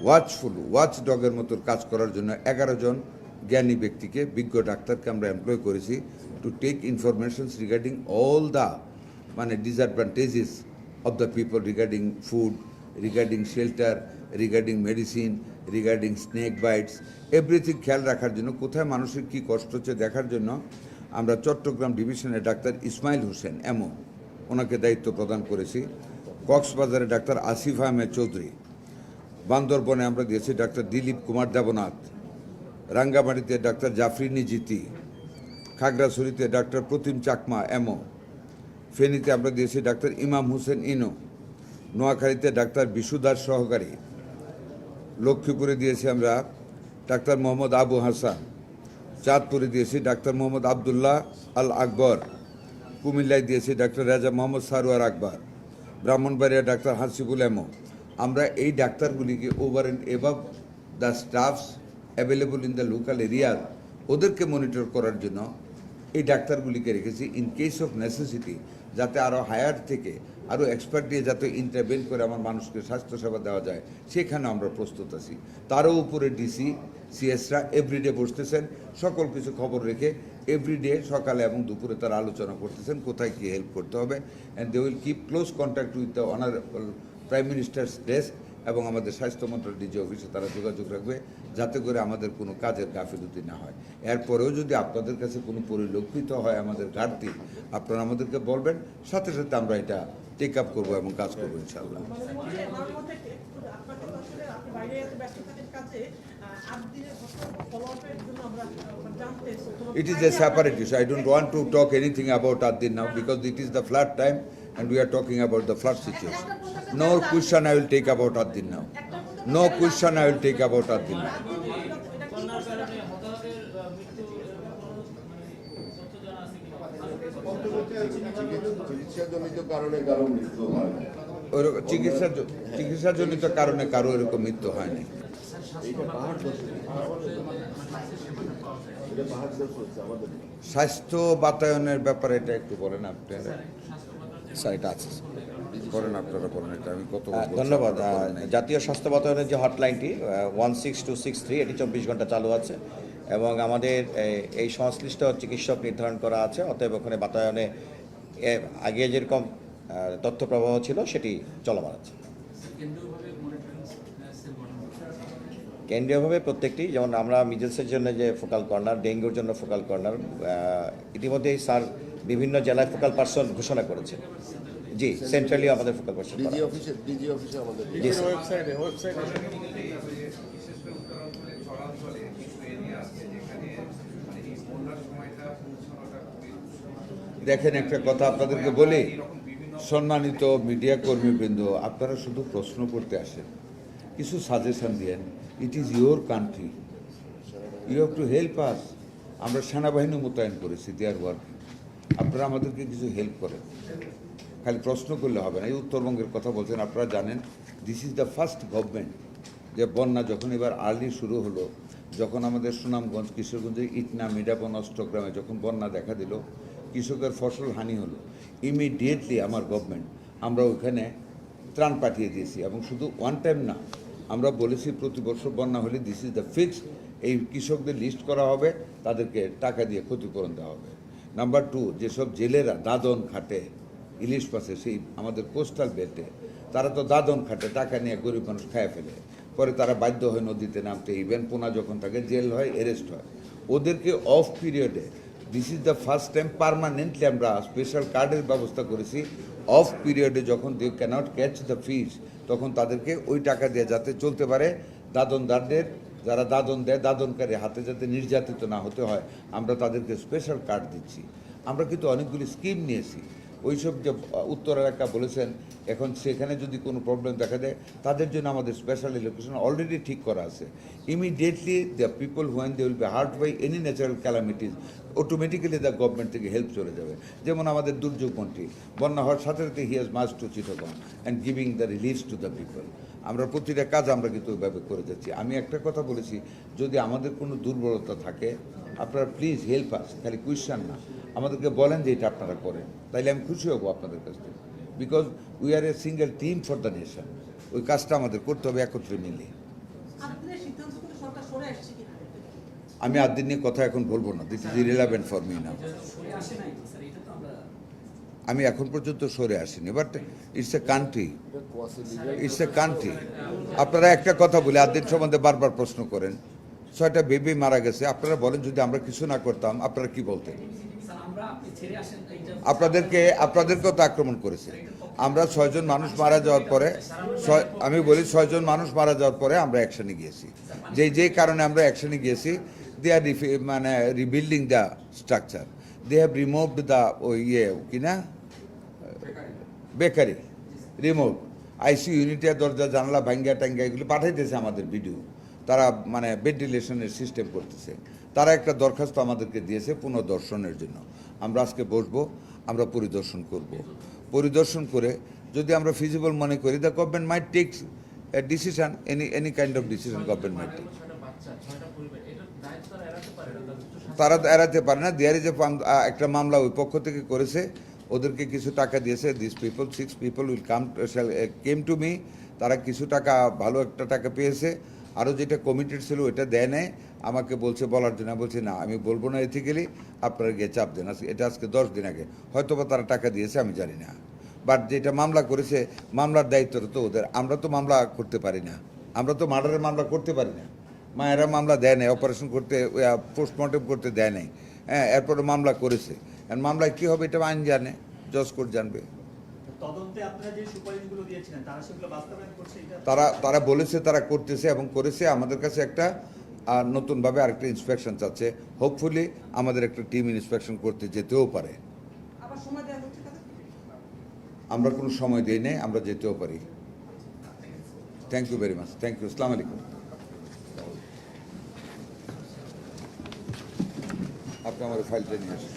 Watch ডগের মতো কাজ করার জন্য 11 জন জ্ঞানী ব্যক্তিকে, বিজ্ঞ ডাক্তারকে আমরা এমপ্লয় করেছি to take informations regarding all the disadvantages of the people regarding food, regarding shelter, regarding medicine, regarding snake bites, everything খেয়াল রাখার জন্য, কোথায় মানুষের কী কষ্ট হচ্ছে দেখার জন্য আমরা চট্টগ্রাম ডিভিশনের ডাক্তার ইসমাইল হোসেন এমন ওনাকে দায়িত্ব প্রদান করেছি। কক্সবাজারে ডাক্তার আসিফ আহমেদ চৌধুরী, বান্দরবনে আমরা দিয়েছি ডাক্তার দিলীপ কুমার দেবনাথ, রাঙ্গামাটিতে ডাক্তার জাফরিনী জিতি, খাগড়াছড়িতে ডাক্তার প্রতিম চাকমা এমো, ফেনীতে আমরা দিয়েছি ডাক্তার ইমাম হোসেন ইনো, নোয়াখালীতে ডাক্তার বিশুদাস সহকারী, লক্ষ্মীপুরে দিয়েছি আমরা ডাক্তার মোহাম্মদ আবু হাসান, চাঁদপুরে দিয়েছি ডাক্তার মোহাম্মদ আবদুল্লাহ আল আকবর, কুমিল্লায় দিয়েছি ডাক্তার রাজা মোহাম্মদ সারোয়ার আকবর, ব্রাহ্মণবাড়িয়া ডাক্তার হাসিবুল এমো। আমরা এই ডাক্তারগুলিকে over and above the staffs available in the local area, ওদেরকে মনিটর করার জন্য এই ডাক্তারগুলিকে রেখেছি ইন কেস অফ নেসেসিটি, যাতে আরও হায়ার থেকে আরও এক্সপার্ট দিয়ে যাতে ইন্টারভেন করে আমার মানুষকে স্বাস্থ্যসেবা দেওয়া যায়, সেখানে আমরা প্রস্তুত আছি। তারও উপরে ডিসি সিএসরা এভরিডে বসতেছেন, সকল কিছু খবর রেখে এভরিডে সকালে এবং দুপুরে তারা আলোচনা করতেছেন কোথায় কী হেল্প করতে হবে, and they will keep close contact with the honourable prime ministers desk এবং আমাদের স্বাস্থ্য মন্ত্রণালয় ডিজি অফিসে তারা যোগাযোগ রাখবে, যাতে করে আমাদের কোনো কাজের গাফিলতি না হয়। এরপরেও যদি আপনাদের কাছে কোনো পরিলক্ষিত হয় আমাদের ঘাটতি, আপনারা আমাদেরকে বলবেন, সাথে সাথে আমরা এটা টেক আপ করবো এবং কাজ করবো ইনশাআল্লাহ। It is a separate issue. I don't want to talk anything about Addin now because it is the flood time and we are talking about the flood situation. No question I will take about Addin now. No question I will take about Addin now. চিকিৎসাজনিত কারণে কারো এরকম মৃত্যু হয়নি। স্বাস্থ্য বাতায়নের ব্যাপারে এটা একটু বলেন আপনারা। স্যার এটা আছে, বলেন আপনারা, বলেন এটা আমি কত। ধন্যবাদ। জাতীয় স্বাস্থ্য বাতায়নের যে হটলাইনটি 16263 এটি 24 ঘন্টা চালু আছে এবং আমাদের এই সংশ্লিষ্ট চিকিৎসক নির্ধারণ করা আছে। অতএব ওখানে বাতায়নে আগে যেরকম তথ্য প্রবাহ ছিল সেটি চলমান আছে। কেন্দ্রীয়ভাবে প্রত্যেকটি, যেমন আমরা মিজেলসের জন্য যে ফোকাল কর্নার, ডেঙ্গুর জন্য ফোকাল কর্নার, ইতিমধ্যেই স্যার বিভিন্ন জেলায় ফোকাল পার্সন ঘোষণা করেছেন। জি, সেন্ট্রালি আমাদের ফোকাল পার্সন ডিজি অফিসে আমাদের জি স্যার। দেখেন, একটা কথা আপনাদেরকে বলি, সম্মানিত মিডিয়া কর্মীবৃন্দ, আপনারা শুধু প্রশ্ন করতে আসেন, কিছু সাজেশন দেন। It is your country, you have to help us. আমরা সেনাবাহিনী মোতায়েন করেছি, দে আর ওয়ার্কিং। আপনারা আমাদেরকে কিছু হেল্প করেন, খালি প্রশ্ন করলে হবে না। এই উত্তরবঙ্গের কথা বলছেন, আপনারা জানেন this is the first government যে বন্যা যখন এবার আর্লি শুরু হলো, যখন আমাদের সুনামগঞ্জ, কিশোরগঞ্জের ইটনা, মিডাবন, অষ্টগ্রামে যখন বন্যা দেখা দিল, কৃষকের ফসল হানি হলো, ইমিডিয়েটলি আমার গভর্নমেন্ট আমরা ওইখানে ত্রাণ পাঠিয়ে দিয়েছি। এবং শুধু ওয়ান টাইম না, আমরা বলেছি প্রতি বছর বন্যা হলে দিস ইজ দ্য ফিক্সড, এই কৃষকদের লিস্ট করা হবে, তাদেরকে টাকা দিয়ে ক্ষতিপূরণ দেওয়া হবে। নাম্বার 2, যেসব জেলেরা দাদন খাটে ইলিশ মাছে, সেই আমাদের কোস্টাল বেল্টে, তারা তো দাদন খাটে, টাকা নিয়ে গরিব মানুষ খায় ফেলে, পরে তারা বাধ্য হয় নদীতে নামতে। ইভেন পোনা যখন তাকে জেল হয়, অ্যারেস্ট হয়, ওদেরকে অফ পিরিয়ডে, this is the first time permanently আমরা স্পেশাল কার্ডের ব্যবস্থা করেছি। অফ পিরিয়ডে যখন they can't catch the fish, তখন তাদেরকে ওই টাকা দিয়ে যাতে চলতে পারে, দাদনদারদের যারা দাদন দেয়, দাদনকারী হাতে যাতে নির্যাতিত না হতে হয়, আমরা তাদেরকে স্পেশাল কার্ড দিচ্ছি। আমরা কিন্তু অনেকগুলি স্কিম নিয়েছি। ওইসব যে উত্তর এলাকা বলেছেন, এখন সেখানে যদি কোনো প্রবলেম দেখা দেয়, তাদের জন্য আমাদের স্পেশাল লোকেশন অলরেডি ঠিক করা আছে। Immediately the people when they will be hurt by any natural calamities, automatically the government থেকে হেল্প চলে যাবে। যেমন আমাদের দুর্যোগ মন্ত্রী বন্যা হওয়ার সাথে সাথে he has march to Chittagong and giving the reliefs to the people. আমরা প্রতিটা কাজ আমরা কিন্তু ওইভাবে করে যাচ্ছি। আমি একটা কথা বলেছি, যদি আমাদের কোনো দুর্বলতা থাকে, আপনারা প্লিজ হেল্প আস, খালি কোয়েশ্চান না, আমাদেরকে বলেন যে এটা আপনারা করেন, তাইলে আমি খুশি হব আপনাদের কাছ থেকে। Because we are a single team for the nation, ওই কাজটা আমাদের করতে হবে একত্রে মিলে। আপনাদের সিদ্ধান্ত থেকে সরকার সরে আসছে কিনা? আমি আদিন নিয়ে কথা এখন বলবো না, this is irrelevant for me না। সরে আসে নাই তো স্যার, এটা তো আমরা আমি এখন পর্যন্ত সরে আসিনি, but it's a country, it's a country. আপনারা একটা কথা বলে আদিন সম্বন্ধে বারবার প্রশ্ন করেন, 6টা বেবি মারা গেছে, আপনারা বলেন যদি আমরা কিছু না করতাম আপনারা কি বলতেন? স্যার আমরা আপনি ছেড়ে আসেন এইটা আপনাদেরকেও তো আক্রমণ করেছে। আমরা 6 জন মানুষ মারা যাওয়ার পরে, আমি বলি 6 জন মানুষ মারা যাওয়ার পরে আমরা অ্যাকশনে গিয়েছি। যে কারণে আমরা অ্যাকশনে গিয়েছি, দে আর মানে rebuilding the structure, they have removed the কিনা বেকারি রিমুভ আইসি ইউনিটের দরজা জানলা ভাঙ্গা টাঙ্গা এগুলো পাঠাইতেছে আমাদের ভিডিও। তারা মানে ভেন্টিলেশনের সিস্টেম করতেছে। তারা একটা দরখাস্ত আমাদেরকে দিয়েছে পুনর্দর্শনের জন্য। আমরা আজকে বসবো, আমরা পরিদর্শন করব। পরিদর্শন করে যদি আমরা ফিজিবল মনে করি, the government might take a decision, any kind of decision government might take. তারা তো এড়াতে পারে না। দেয়ার ইজ একটা মামলা ওই পক্ষ থেকে করেছে, ওদেরকে কিছু টাকা দিয়েছে। This people 6 people will came to me, তারা কিছু টাকা, ভালো একটা টাকা পেয়েছে। আরও যেটা কমিটেড ছিল ওটা দেয় নাই, আমাকে বলছে বলার জন্য। বলছি না, আমি বলবো না এথিক্যালি, আপনারা গিয়ে চাপ দেন। এটা আজকে 10 দিন আগে, হয়তো বা তারা টাকা দিয়েছে, আমি জানি না। বাট যেটা মামলা করেছে, মামলার দায়িত্বটা তো ওদের। আমরা তো মামলা করতে পারি না, আমরা তো মার্ডারের মামলা করতে পারি না। মায়েরা মামলা দেয় নাই, অপারেশন করতে, পোস্টমর্টম করতে দেয় নাই। হ্যাঁ, এরপরে মামলা করেছে। আর মামলায় কী হবে এটা আইন জানে, জজ কোর্ট জানবে। তদন্তে আপনারা যে সুপারিশগুলো দিয়েছিলেন তারা সেগুলো বাস্তবায়ন করছে এটা? তারা বলেছে তারা করতেছে এবং করেছে। আমাদের কাছে একটা নতুনভাবে আরেকটা ইন্সপেকশন চাচ্ছে। হোপফুলি আমাদের একটা টিম ইন্সপেকশন করতে যেতেও পারে। আবার সময় দেওয়া হচ্ছে তাদের? আমরা কোনো সময় দিই নাই, আমরা যেতেও পারি। Thank you very much, thank you, আসসালামু আলাইকুম। আপনি আমার ফাইলটা নিয়ে আসুন।